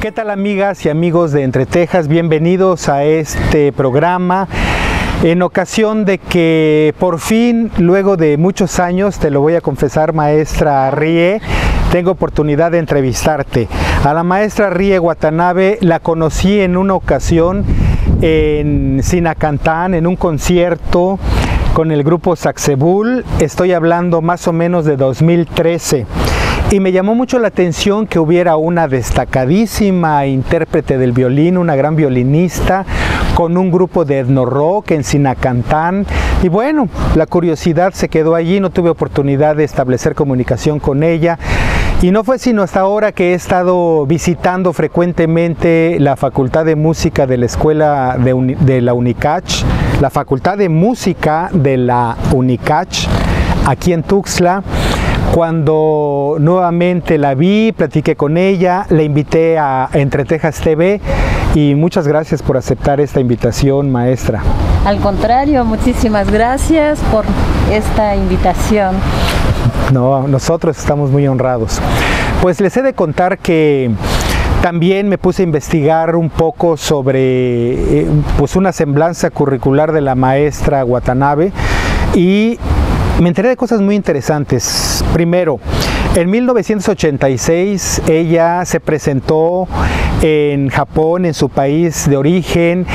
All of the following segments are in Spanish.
¿Qué tal, amigas y amigos de Entre Tejas? Bienvenidos a este programa en ocasión de que por fin, luego de muchos años, te lo voy a confesar, maestra Rie, tengo oportunidad de entrevistarte. A la maestra Rie Watanabe la conocí en una ocasión en Sinacantán, en un concierto con el grupo Saxebul. Estoy hablando más o menos de 2013. Y me llamó mucho la atención que hubiera una destacadísima intérprete del violín, una gran violinista, con un grupo de etno rock en Sinacantán. Y bueno, la curiosidad se quedó allí, no tuve oportunidad de establecer comunicación con ella. Y no fue sino hasta ahora que he estado visitando frecuentemente la Facultad de Música de la Escuela de la UNICACH, la Facultad de Música de la UNICACH, aquí en Tuxtla. Cuando nuevamente la vi, platiqué con ella, la invité a Entre Tejas TV y muchas gracias por aceptar esta invitación, maestra. Al contrario, muchísimas gracias por esta invitación. No, nosotros estamos muy honrados. Pues les he de contar que también me puse a investigar un poco sobre pues una semblanza curricular de la maestra Watanabe y me enteré de cosas muy interesantes. Primero, en 1986 ella se presentó en Japón, en su país de origen,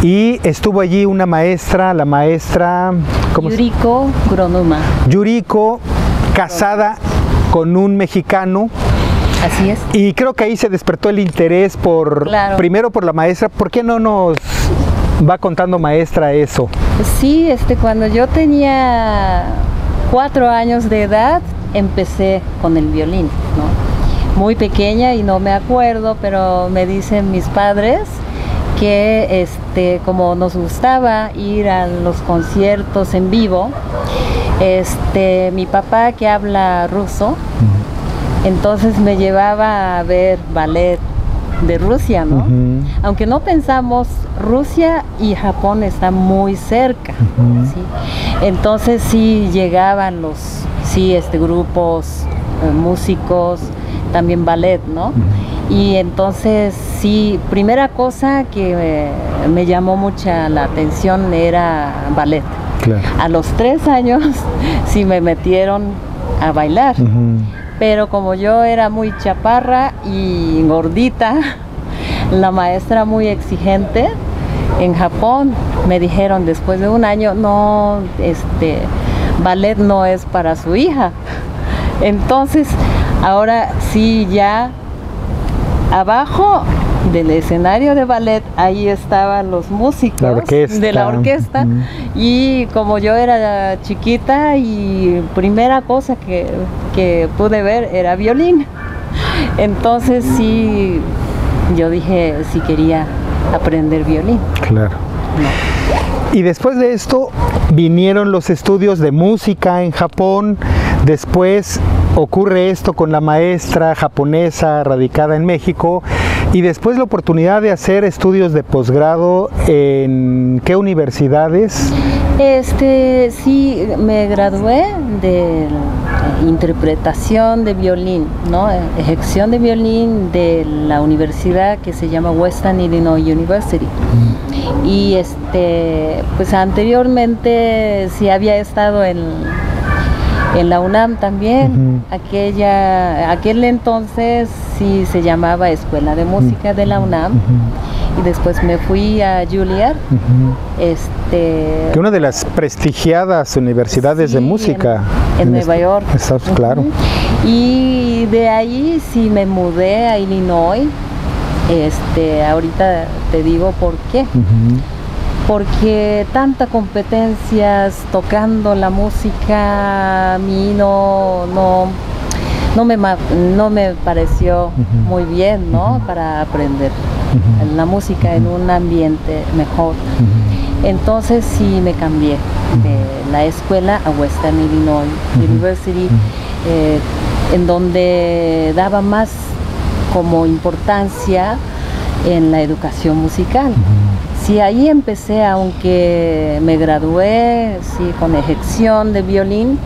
y estuvo allí una maestra, la maestra Yuriko Kuronuma. Yuriko, casada con un mexicano. Así es. Y creo que ahí se despertó el interés por, claro, primero por la maestra. ¿Por qué no nos va contando, maestra, eso? Sí, cuando yo tenía 4 años de edad empecé con el violín, ¿no? Muy pequeña y no me acuerdo, pero me dicen mis padres que como nos gustaba ir a los conciertos en vivo, mi papá, que habla ruso, entonces me llevaba a ver ballet de Rusia, ¿no? Aunque no pensamos, Rusia y Japón están muy cerca, ¿sí? Entonces sí llegaban los grupos, músicos, también ballet, ¿no? Y entonces sí, primera cosa que me llamó mucha la atención era ballet. Claro. A los 3 años sí me metieron a bailar. Pero como yo era muy chaparra y gordita, la maestra muy exigente, en Japón me dijeron después de 1 año, no, ballet no es para su hija. Entonces, ahora sí, ya abajo del escenario de ballet, ahí estaban los músicos de la orquesta. Y como yo era chiquita y primera cosa que pude ver era violín, entonces sí, yo dije si quería aprender violín. Claro. No. Y después de esto vinieron los estudios de música en Japón. Después ocurre esto con la maestra japonesa radicada en México, y después la oportunidad de hacer estudios de posgrado. ¿En qué universidades? Sí, me gradué de interpretación de violín, ¿no? Ejecución de violín de la universidad que se llama Western Illinois University. Y pues anteriormente sí había estado en la UNAM también. Aquel entonces sí se llamaba Escuela de Música de la UNAM. Y después me fui a Juilliard, que una de las prestigiadas universidades de música en Nueva York. Exacto, claro. Y de ahí sí me mudé a Illinois. Ahorita te digo por qué. Porque tanta competencias tocando la música a mí no me pareció muy bien, ¿no? Para aprender la música en un ambiente mejor. Entonces sí me cambié de la escuela a Western Illinois University, en donde daba más como importancia en la educación musical. Sí, ahí empecé, aunque me gradué con ejecución de violín,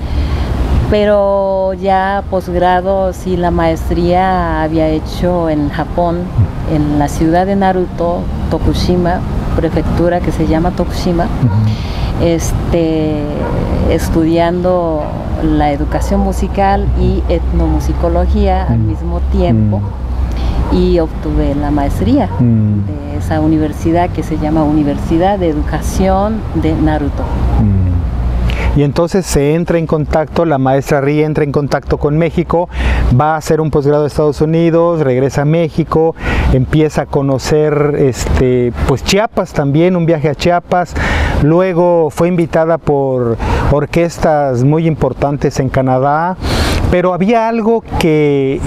pero ya posgrado, sí, la maestría había hecho en Japón en la ciudad de Naruto, Tokushima, prefectura que se llama Tokushima, estudiando la educación musical y etnomusicología al mismo tiempo, y obtuve la maestría de esa universidad que se llama Universidad de Educación de Naruto. Y entonces se entra en contacto, la maestra Rie entra en contacto con México, va a hacer un posgrado en Estados Unidos, regresa a México, empieza a conocer pues Chiapas también, un viaje a Chiapas. Luego fue invitada por orquestas muy importantes en Canadá, pero había algo que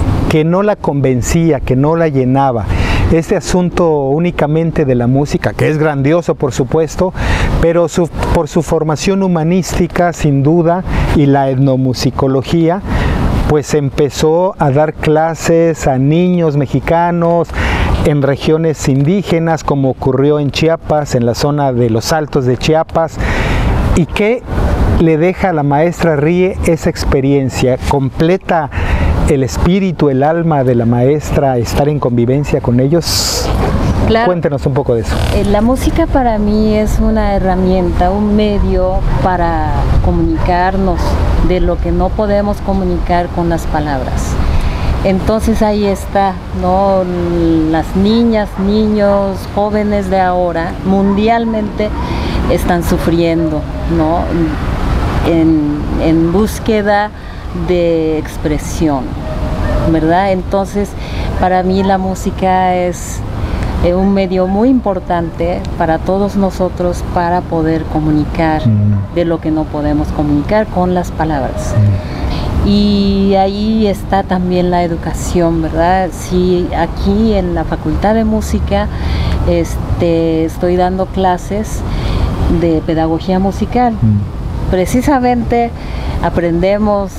no la convencía, que no la llenaba. Este asunto únicamente de la música, que es grandioso por supuesto, pero por su formación humanística sin duda y la etnomusicología, pues empezó a dar clases a niños mexicanos en regiones indígenas, como ocurrió en Chiapas, en la zona de los Altos de Chiapas. ¿Y qué le deja a la maestra Rie esa experiencia? ¿Completa el espíritu, el alma de la maestra estar en convivencia con ellos? Claro. Cuéntenos un poco de eso. La música para mí es una herramienta, un medio para comunicarnos de lo que no podemos comunicar con las palabras. Entonces ahí está, ¿no? Las niñas, niños, jóvenes de ahora, mundialmente están sufriendo, ¿no? En búsqueda de expresión, ¿verdad? Entonces, para mí la música es un medio muy importante para todos nosotros para poder comunicar de lo que no podemos comunicar con las palabras. Y ahí está también la educación, ¿verdad? Sí, aquí en la Facultad de Música estoy dando clases de pedagogía musical. Precisamente aprendemos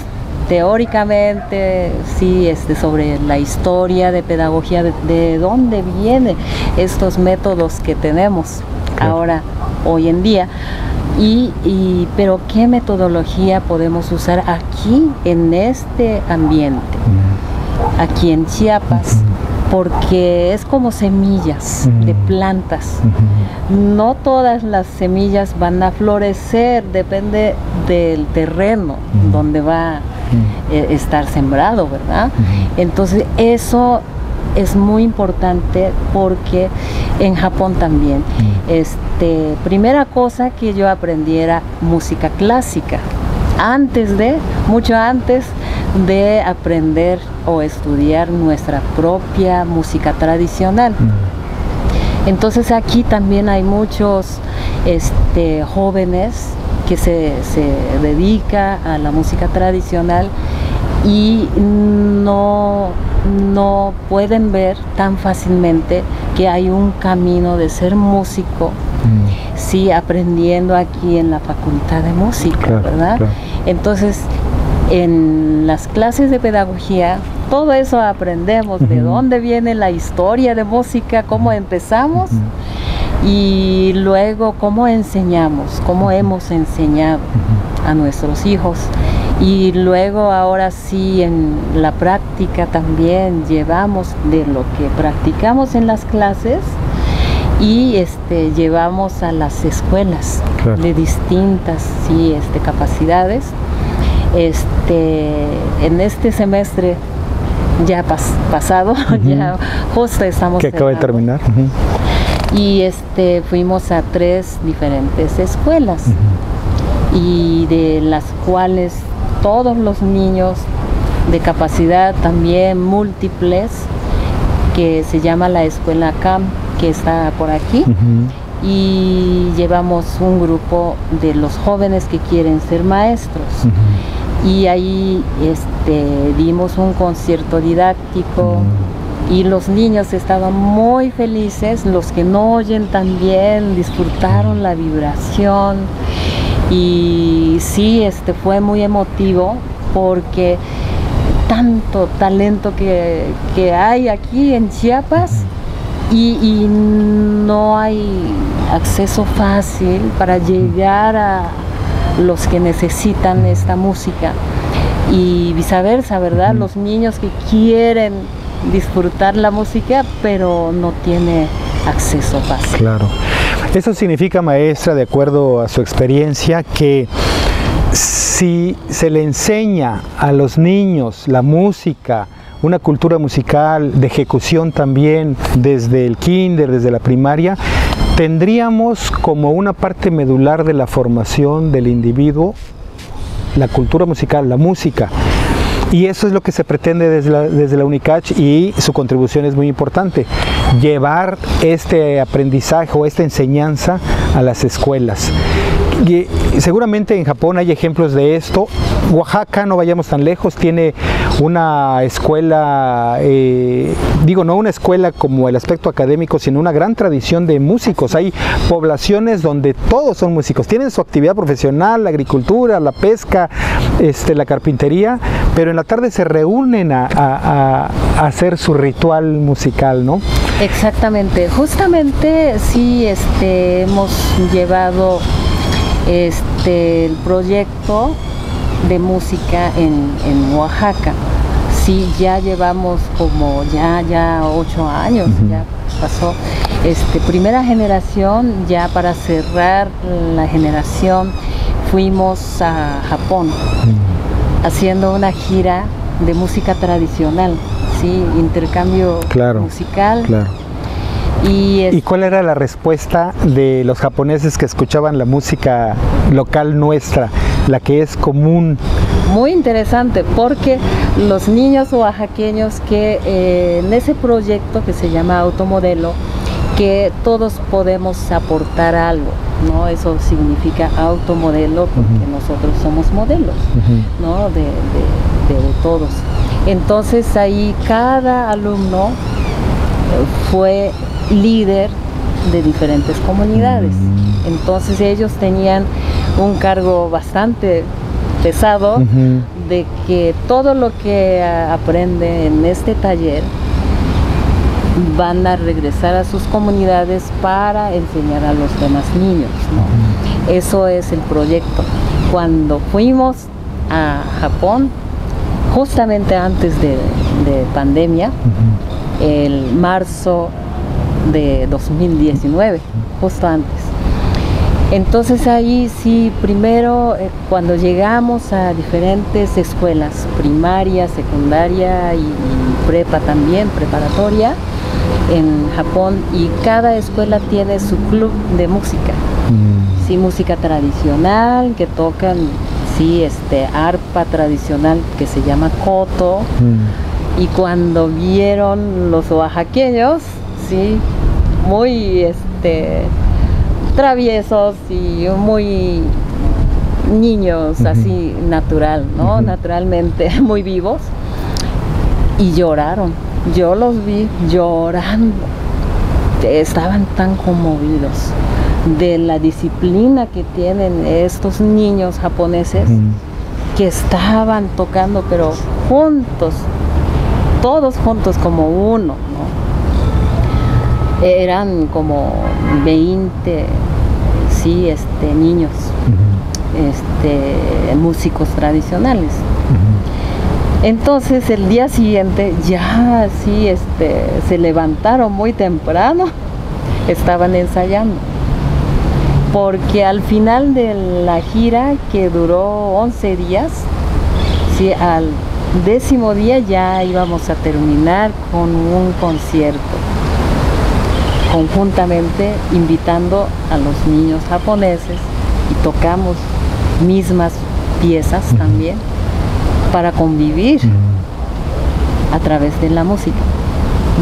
teóricamente, sí, sobre la historia de pedagogía, de dónde vienen estos métodos que tenemos ahora, hoy en día. Pero ¿qué metodología podemos usar aquí en este ambiente, aquí en Chiapas? Porque es como semillas de plantas. No todas las semillas van a florecer, depende del terreno donde va a estar sembrado, ¿verdad? Entonces eso es muy importante porque en Japón también. Primera cosa que yo aprendí era música clásica. Mucho antes de aprender o estudiar nuestra propia música tradicional. Entonces aquí también hay muchos jóvenes que se dedican a la música tradicional y no pueden ver tan fácilmente que hay un camino de ser músico, sí, aprendiendo aquí en la Facultad de Música, ¿verdad? Claro. Entonces, en las clases de pedagogía, todo eso aprendemos, de dónde viene la historia de música, cómo empezamos y luego cómo enseñamos, cómo hemos enseñado a nuestros hijos. Y luego ahora sí en la práctica también llevamos de lo que practicamos en las clases y llevamos a las escuelas de distintas capacidades. En este semestre ya pasado, ya justo estamos que acaba de terminar. Y fuimos a 3 diferentes escuelas y de las cuales todos los niños de capacidad también múltiples, que se llama la escuela CAM, que está por aquí, y llevamos un grupo de los jóvenes que quieren ser maestros. Y ahí dimos un concierto didáctico y los niños estaban muy felices, los que no oyen también disfrutaron la vibración. Y sí, fue muy emotivo porque tanto talento que hay aquí en Chiapas y no hay acceso fácil para llegar a los que necesitan esta música y viceversa, ¿verdad? Los niños que quieren disfrutar la música, pero no tiene acceso fácil. Claro. Eso significa, maestra, de acuerdo a su experiencia, que si se le enseña a los niños la música, una cultura musical de ejecución también desde el kinder, desde la primaria, tendríamos como una parte medular de la formación del individuo la cultura musical, la música. Y eso es lo que se pretende desde la UNICACH, y su contribución es muy importante, llevar este aprendizaje o esta enseñanza a las escuelas. Y seguramente en Japón hay ejemplos de esto. Oaxaca, no vayamos tan lejos, tiene una escuela, no una escuela como el aspecto académico, sino una gran tradición de músicos. Hay poblaciones donde todos son músicos, tienen su actividad profesional, la agricultura, la pesca, la carpintería, pero en la tarde se reúnen a hacer su ritual musical, ¿no? Exactamente, justamente sí, hemos llevado el proyecto de música en Oaxaca. Sí, ya llevamos como ya 8 años, ya pasó. Primera generación, ya para cerrar la generación, fuimos a Japón, haciendo una gira de música tradicional, sí, intercambio musical. Claro. ¿Y cuál era la respuesta de los japoneses que escuchaban la música local nuestra, la que es común? Muy interesante, porque los niños oaxaqueños que en ese proyecto que se llama Automodelo, que todos podemos aportar algo, ¿no? Eso significa automodelo, porque nosotros somos modelos, ¿no? de todos. Entonces ahí cada alumno fue líder de diferentes comunidades. Entonces ellos tenían un cargo bastante pesado de que todo lo que aprende en este taller van a regresar a sus comunidades para enseñar a los demás niños, ¿no? Eso es el proyecto. Cuando fuimos a Japón, justamente antes de pandemia, el marzo de 2019, justo antes. Entonces ahí sí, primero cuando llegamos a diferentes escuelas, primaria, secundaria y prepa también, preparatoria, en Japón, y cada escuela tiene su club de música, sí, música tradicional, que tocan, sí, arpa tradicional que se llama koto, y cuando vieron los oaxaqueños, sí, muy traviesos y muy niños, así natural, ¿no? Naturalmente muy vivos, y lloraron. Yo los vi llorando, estaban tan conmovidos de la disciplina que tienen estos niños japoneses, que estaban tocando, pero juntos, todos juntos como uno, ¿no? Eran como 20, sí, niños, músicos tradicionales. Entonces el día siguiente ya sí, se levantaron muy temprano, estaban ensayando, porque al final de la gira, que duró 11 días, sí, al 10º día ya íbamos a terminar con un concierto, conjuntamente invitando a los niños japoneses, y tocamos mismas piezas también, para convivir a través de la música.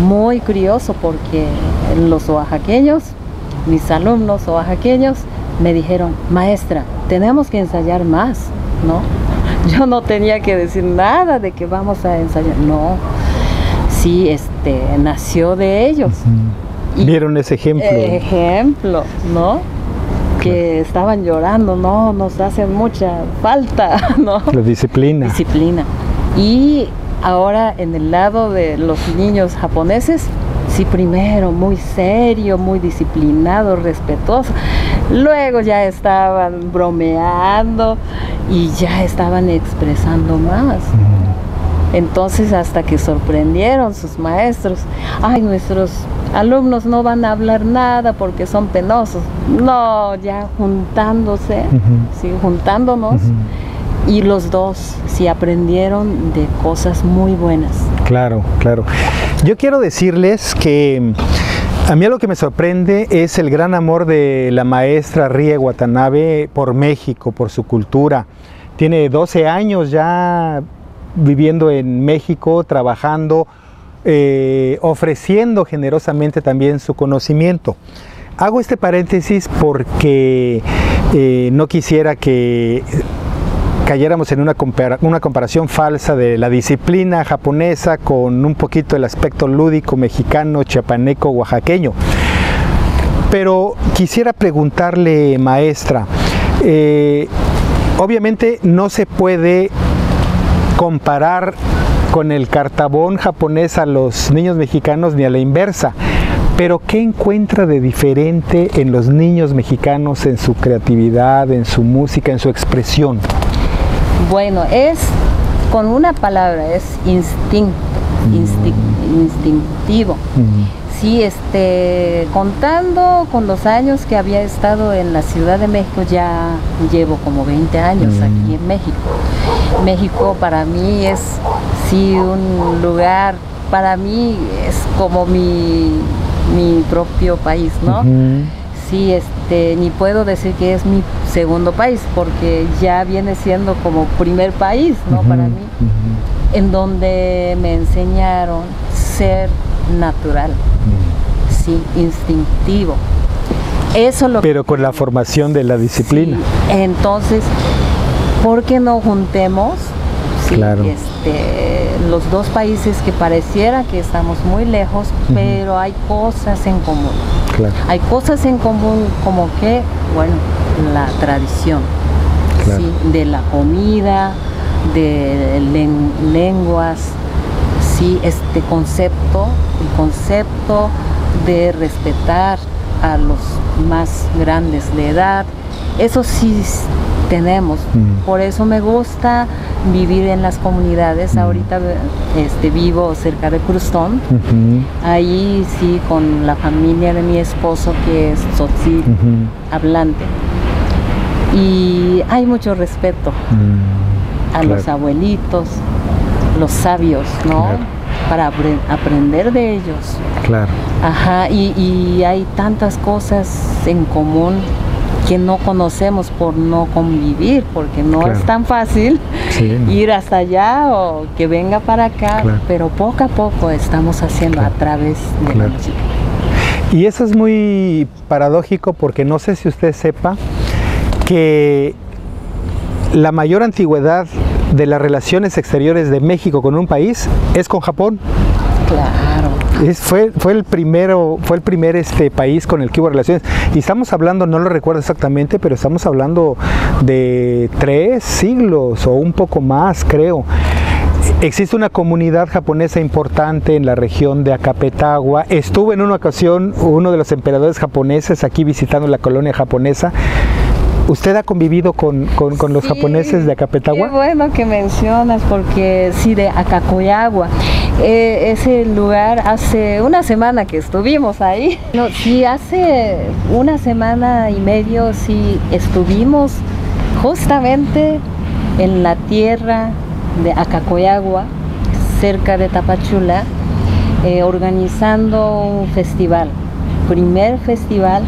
Muy curioso, porque los oaxaqueños, mis alumnos oaxaqueños, me dijeron: maestra, tenemos que ensayar más, ¿no? Yo no tenía que decir nada de que vamos a ensayar, no. Sí, nació de ellos. Vieron ese ejemplo. Ejemplo, ¿no? Que estaban llorando, no, nos hace mucha falta, ¿no? La disciplina. Disciplina. Y ahora en el lado de los niños japoneses, sí, primero muy serio, muy disciplinado, respetuoso. Luego ya estaban bromeando y ya estaban expresando más. Entonces hasta que sorprendieron sus maestros, ay, nuestros alumnos no van a hablar nada porque son penosos. No, ya juntándose, sí, juntándonos, y los dos sí aprendieron de cosas muy buenas. Claro, claro. Yo quiero decirles que a mí lo que me sorprende es el gran amor de la maestra Rie Watanabe por México, por su cultura. Tiene 12 años ya viviendo en México, trabajando, ofreciendo generosamente también su conocimiento. Hago este paréntesis porque no quisiera que cayéramos en una comparación falsa de la disciplina japonesa con un poquito el aspecto lúdico mexicano, chiapaneco, oaxaqueño. Pero quisiera preguntarle, maestra, obviamente no se puede comparar con el cartabón japonés a los niños mexicanos ni a la inversa, pero ¿qué encuentra de diferente en los niños mexicanos, en su creatividad, en su música, en su expresión? Bueno, es con una palabra, es instintivo. Sí, contando con los años que había estado en la Ciudad de México, ya llevo como 20 años aquí en México. México para mí es, sí, un lugar, para mí es como mi propio país, ¿no? Sí, ni puedo decir que es mi segundo país, porque ya viene siendo como primer país, ¿no? Para mí, en donde me enseñaron ser natural, sí, instintivo. Eso lo. Pero con la formación de la disciplina. Sí, entonces, ¿por qué no juntemos? Sí, claro. Los dos países que pareciera que estamos muy lejos, pero hay cosas en común. Claro. Hay cosas en común como que, bueno, la tradición, claro, ¿sí? De la comida, de lenguas, sí, el concepto de respetar a los más grandes de edad, eso sí tenemos. Por eso me gusta vivir en las comunidades. Ahorita vivo cerca de Cruzón, ahí sí, con la familia de mi esposo, que es tzotzil hablante, y hay mucho respeto a los abuelitos, los sabios, ¿no? Claro. Para aprender de ellos. Claro. Ajá, y hay tantas cosas en común que no conocemos por no convivir, porque no es tan fácil ir hasta allá o que venga para acá, pero poco a poco estamos haciendo a través de la música. Y eso es muy paradójico, porque no sé si usted sepa que la mayor antigüedad de las relaciones exteriores de México con un país es con Japón. Claro. Fue el primer país con el que hubo relaciones, y estamos hablando, no lo recuerdo exactamente, pero estamos hablando de 3 siglos o un poco más, creo. Existe una comunidad japonesa importante en la región de Acapetagua. Estuvo en una ocasión uno de los emperadores japoneses aquí visitando la colonia japonesa. ¿Usted ha convivido con los japoneses de Acapetagua? Qué bueno que mencionas, porque sí, de Acacoyagua. Ese lugar, hace una semana que estuvimos ahí. No, sí, hace una semana y medio sí estuvimos justamente en la tierra de Acacoyagua, cerca de Tapachula, organizando un festival, primer festival,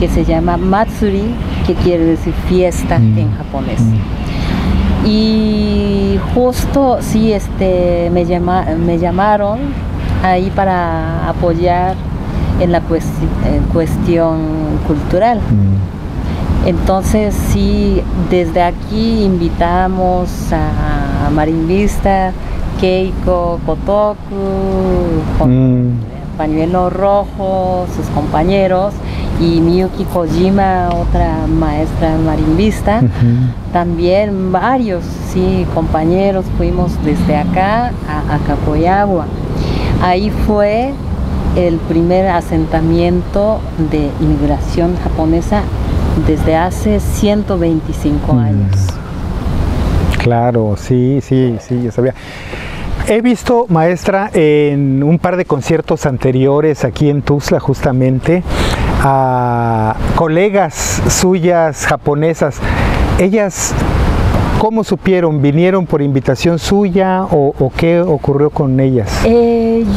que se llama Matsuri, que quiere decir fiesta en japonés. Y justo sí, me llamaron ahí para apoyar en la cuestión cultural. Entonces sí, desde aquí invitamos a marimbista Keiko Kotoku, con pañuelo rojo, sus compañeros, y Miyuki Kojima, otra maestra marimbista, también varios compañeros. Fuimos desde acá a Acacoyagua. Ahí fue el primer asentamiento de inmigración japonesa desde hace 125 años. Claro, sí, yo sabía. He visto, maestra, en un par de conciertos anteriores aquí en Tuxtla justamente, a colegas suyas japonesas. Ellas, ¿cómo supieron? ¿Vinieron por invitación suya o qué ocurrió con ellas?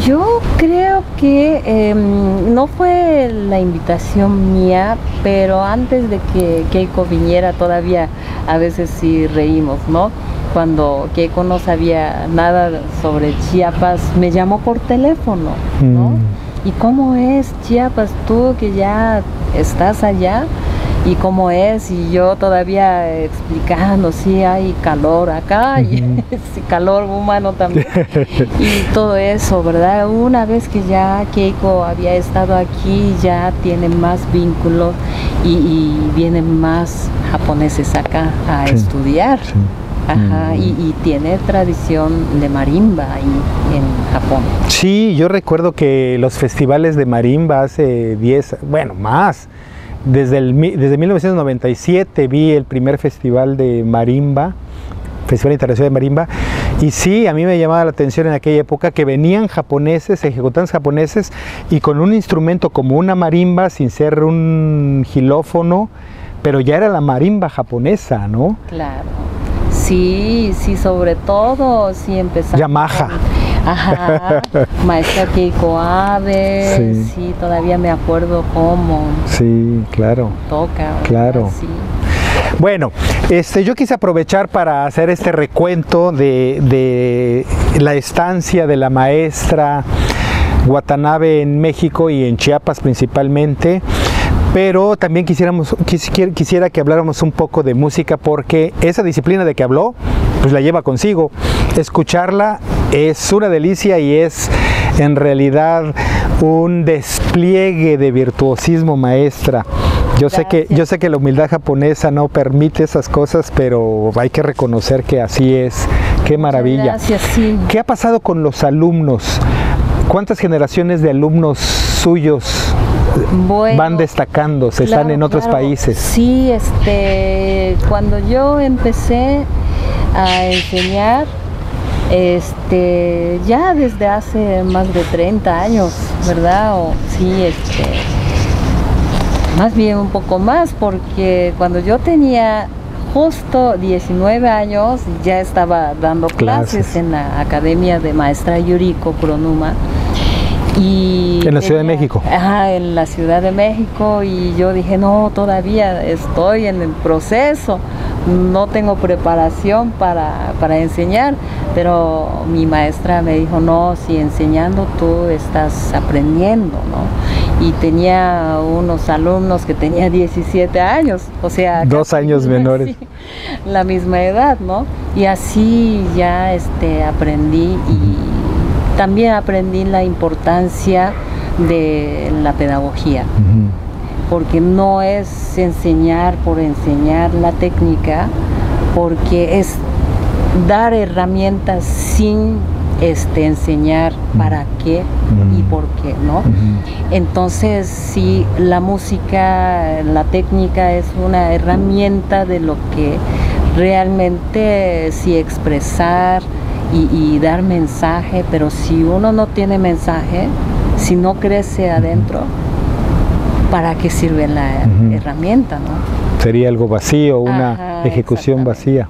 Yo creo que no fue la invitación mía, pero antes de que Keiko viniera todavía a veces sí reímos, ¿no? Cuando Keiko no sabía nada sobre Chiapas, me llamó por teléfono, ¿no? ¿Y cómo es Chiapas tú que ya estás allá? ¿Y cómo es? Y yo todavía explicando, sí, hay calor acá, y calor humano también, y todo eso, ¿verdad? Una vez que ya Keiko había estado aquí, ya tiene más vínculos y vienen más japoneses acá a estudiar. Sí. Ajá, y tiene tradición de marimba ahí en Japón. Sí, yo recuerdo que los festivales de marimba hace 10, bueno, más. Desde 1997 vi el primer festival de marimba, Festival Internacional de Marimba, y sí, a mí me llamaba la atención en aquella época que venían japoneses, ejecutantes japoneses, y con un instrumento como una marimba, sin ser un xilófono, pero ya era la marimba japonesa, ¿no? Claro. Sí, sí, sobre todo, sí empezamos. Yamaha. Ajá, maestra Keiko Abe, sí, todavía me acuerdo cómo. Sí, claro. Toca. Claro. Sí. Bueno, yo quise aprovechar para hacer este recuento de la estancia de la maestra Watanabe en México y en Chiapas principalmente. Pero también quisiera que habláramos un poco de música, porque esa disciplina de que habló, pues la lleva consigo. Escucharla es una delicia y es en realidad un despliegue de virtuosismo, maestra. Yo sé que la humildad japonesa no permite esas cosas, pero hay que reconocer que así es. ¡Qué maravilla! Gracias, sí. ¿Qué ha pasado con los alumnos? ¿Cuántas generaciones de alumnos suyos van destacándose, están en otros países? Sí, cuando yo empecé a enseñar, ya desde hace más de 30 años, ¿verdad? Más bien un poco más, porque cuando yo tenía justo 19 años, ya estaba dando clases en la Academia de Maestra Yuriko Kuronuma. Y en la Ciudad de México. Ajá, en la Ciudad de México, y yo dije, no, todavía estoy en el proceso, no tengo preparación para enseñar, pero mi maestra me dijo, no, si enseñando tú estás aprendiendo, ¿no? Y tenía unos alumnos que tenían 17 años, o sea... 2 años menores. Sí, la misma edad, ¿no? Y así ya aprendí, y también aprendí la importancia de la pedagogía, porque no es enseñar por enseñar la técnica, porque es dar herramientas sin enseñar para qué y por qué, ¿no? Entonces, sí, la música, la técnica es una herramienta de lo que realmente sí expresar y dar mensaje, pero si uno no tiene mensaje, si no crece adentro, ¿para qué sirve la herramienta, no? Sería algo vacío, una ejecución vacía.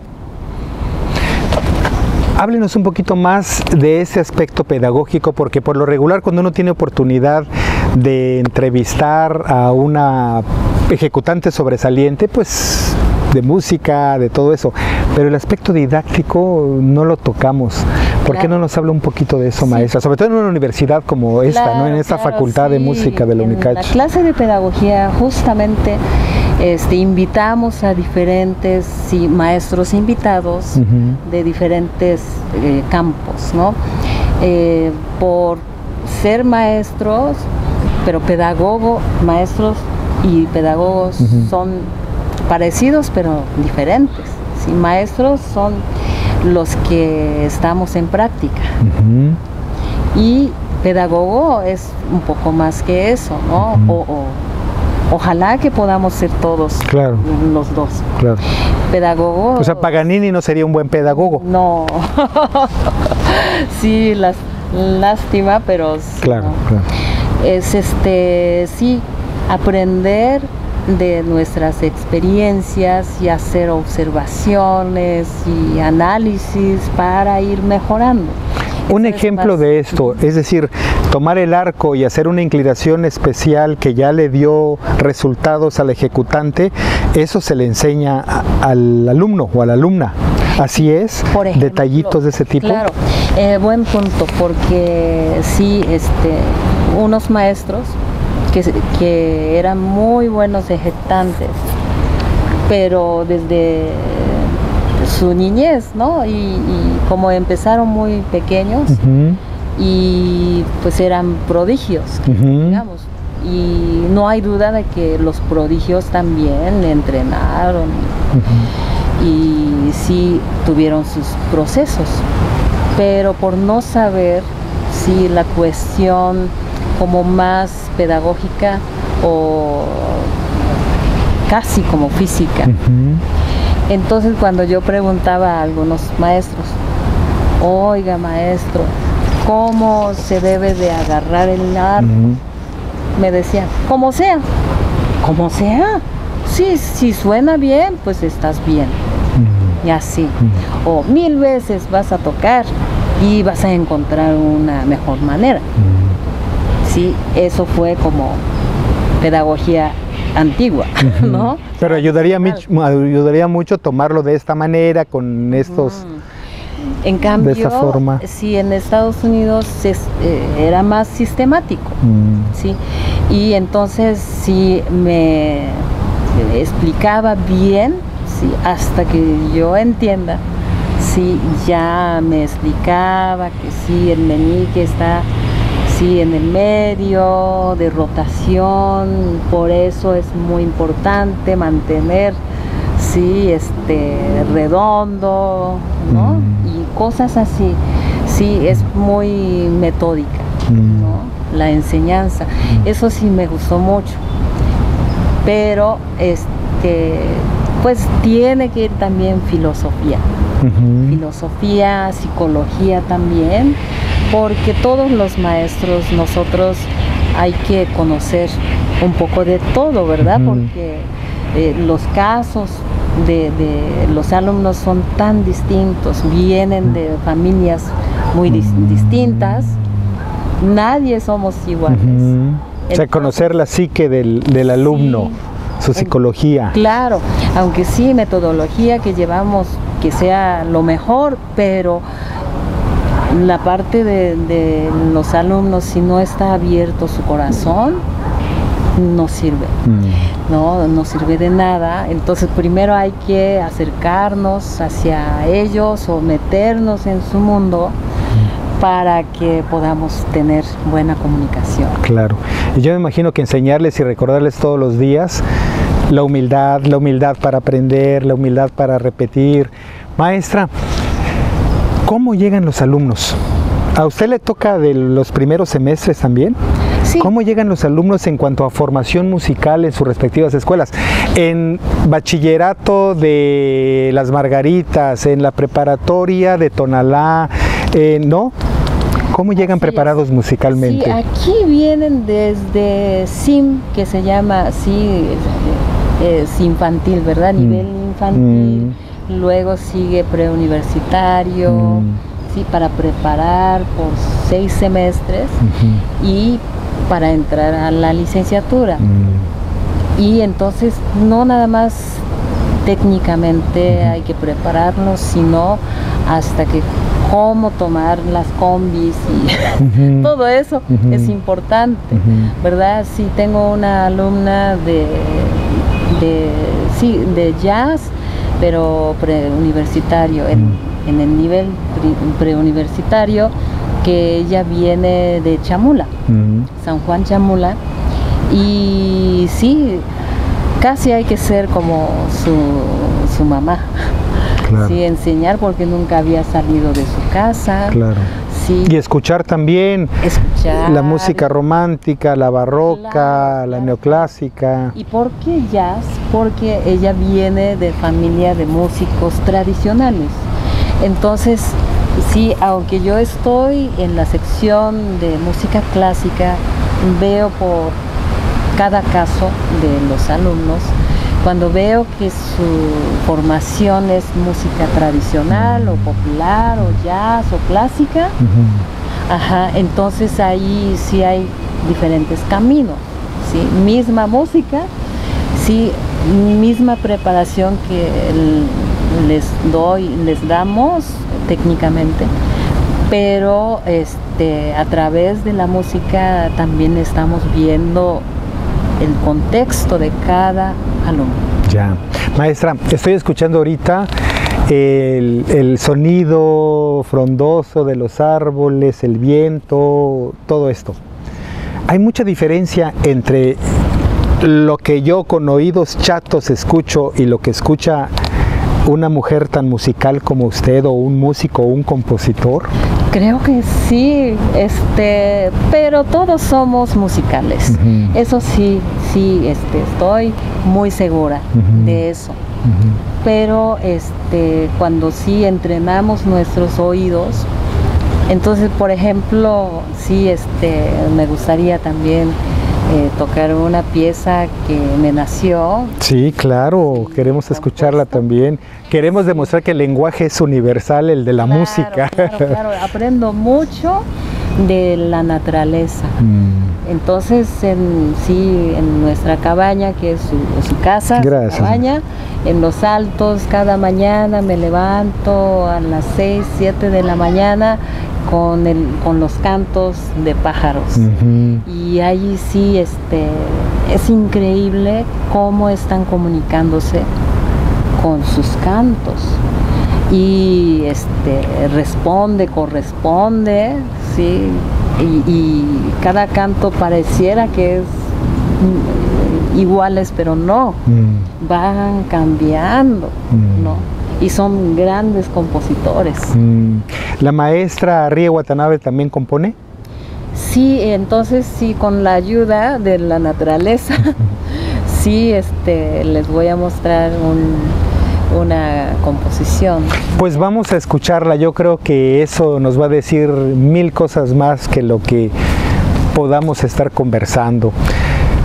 Háblenos un poquito más de ese aspecto pedagógico, porque por lo regular cuando uno tiene oportunidad de entrevistar a una ejecutante sobresaliente, pues de música, de todo eso, pero el aspecto didáctico no lo tocamos. ¿Por qué no nos habla un poquito de eso, maestra? Sobre todo en una universidad como esta, ¿no? En esta facultad de música de la UNICACH. En la clase de pedagogía justamente invitamos a diferentes maestros invitados de diferentes campos, ¿no? Por ser maestros, pero maestros y pedagogos son parecidos pero diferentes. ¿Sí? Maestros son los que estamos en práctica y pedagogo es un poco más que eso, ¿no? Ojalá que podamos ser todos los dos. Claro. Pedagogo. O sea, Paganini no sería un buen pedagogo. No. Sí, lástima, pero Claro, no. claro. Es sí, aprender de nuestras experiencias y hacer observaciones y análisis para ir mejorando. Un Eso es ejemplo más- de esto, es decir, tomar el arco y hacer una inclinación especial que ya le dio resultados al ejecutante, eso se le enseña al alumno o a la alumna. Así es, Por ejemplo, detallitos de ese tipo. Claro, buen punto, porque sí, unos maestros que eran muy buenos ejecutantes, pero desde su niñez, ¿no? Y como empezaron muy pequeños, Ujú, y pues eran prodigios, ujú. digamos. Y no hay duda de que los prodigios también entrenaron Ujú. y sí tuvieron sus procesos, pero por no saber si la cuestión como más pedagógica o casi como física. Ujú. Entonces cuando yo preguntaba a algunos maestros, oiga maestro, ¿cómo se debe de agarrar el arco? Ujú. Me decían, como sea, como sea. Sí, si suena bien, pues estás bien. Ujú. Y así. Ujú. O 1000 veces vas a tocar y vas a encontrar una mejor manera. Ujú. Sí, eso fue como pedagogía antigua, ¿no? Pero ayudaría mucho tomarlo de esta manera, con estos... En cambio, esta forma. sí, en Estados Unidos era más sistemático, ¿sí? Y entonces sí me explicaba bien, ¿sí? Hasta que yo entienda, sí, ya me explicaba que sí, el meñique está sí, en el medio de rotación, por eso es muy importante mantener sí, redondo, ¿no? Y cosas así, sí, es muy metódica, ¿no? La enseñanza, eso sí me gustó mucho, pero pues tiene que ir también filosofía, filosofía, psicología también, porque todos los maestros, nosotros hay que conocer un poco de todo, ¿verdad? Porque los casos de los alumnos son tan distintos, vienen de familias muy distintas, nadie somos iguales. O sea, conocer la psique del alumno, sí, su psicología. Claro, aunque sí, metodología que llevamos, que sea lo mejor, pero la parte de los alumnos, si no está abierto su corazón, no sirve, no sirve de nada. Entonces primero hay que acercarnos hacia ellos o meternos en su mundo para que podamos tener buena comunicación. Claro, y yo me imagino que enseñarles y recordarles todos los días la humildad para aprender, la humildad para repetir. Maestra, ¿cómo llegan los alumnos? ¿A usted le toca de los primeros semestres también? Sí. ¿Cómo llegan los alumnos en cuanto a formación musical en sus respectivas escuelas? En bachillerato de Las Margaritas, en la preparatoria de Tonalá, ¿no? ¿Cómo llegan preparados musicalmente? Sí, aquí vienen desde SIM, que se llama, sí, es infantil, ¿verdad? Nivel infantil, luego sigue preuniversitario, sí, para preparar por 6 semestres y para entrar a la licenciatura. Y entonces no nada más técnicamente hay que prepararnos, sino hasta que cómo tomar las combis y todo eso es importante, ¿verdad? Sí, tengo una alumna de jazz, pero preuniversitario, en el nivel preuniversitario, que ella viene de Chamula, San Juan Chamula, y sí, casi hay que ser como su mamá. Claro. Sí, enseñar porque nunca había salido de su casa. Claro. Sí. Y escuchar también la música romántica, la barroca, claro, la neoclásica. ¿Y por qué jazz? Porque ella viene de familia de músicos tradicionales. Entonces, Sí, aunque yo estoy en la sección de música clásica, veo por cada caso de los alumnos, cuando veo que su formación es música tradicional o popular o jazz o clásica, ajá, entonces ahí sí hay diferentes caminos, ¿sí? Misma música, sí, misma preparación que les damos técnicamente, pero a través de la música también estamos viendo el contexto de cada alumno. Ya. Maestra, estoy escuchando ahorita el sonido frondoso de los árboles, el viento, todo esto. Hay mucha diferencia entre lo que yo con oídos chatos escucho y lo que escucha una mujer tan musical como usted, o un músico o un compositor. Creo que sí, pero todos somos musicales. Eso sí, estoy muy segura de eso. Pero cuando sí entrenamos nuestros oídos, entonces, por ejemplo, sí, me gustaría también tocar una pieza que me nació. Sí, claro, queremos escucharla también. Queremos demostrar que el lenguaje es universal, el de la música. Claro, aprendo mucho de la naturaleza. Entonces, en nuestra cabaña, que es su casa, su cabaña, en los altos, cada mañana me levanto a las 6, 7 de la mañana con los cantos de pájaros. Y ahí sí, es increíble cómo están comunicándose con sus cantos. Y corresponde, ¿sí? Y cada canto pareciera que es iguales, pero no, van cambiando, ¿no? Y son grandes compositores. ¿La maestra Rie Watanabe también compone? Sí, entonces sí, con la ayuda de la naturaleza, sí, les voy a mostrar una composición. Pues vamos a escucharla. Yo creo que eso nos va a decir mil cosas más que lo que podamos estar conversando.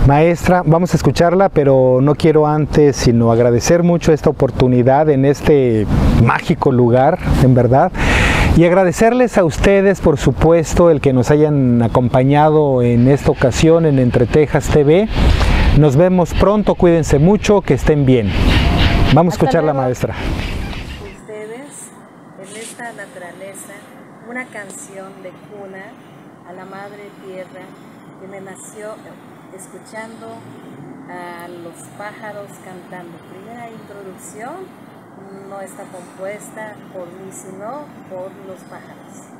Maestra, vamos a escucharla, pero no quiero antes sino agradecer mucho esta oportunidad en este mágico lugar, en verdad, y agradecerles a ustedes, por supuesto, el que nos hayan acompañado en esta ocasión en Entre Tejas TV. Nos vemos pronto, cuídense mucho, que estén bien. Vamos a escuchar la maestra. Ustedes, en esta naturaleza, una canción de cuna a la madre tierra que me nació escuchando a los pájaros cantando. Primera introducción no está compuesta por mí, sino por los pájaros.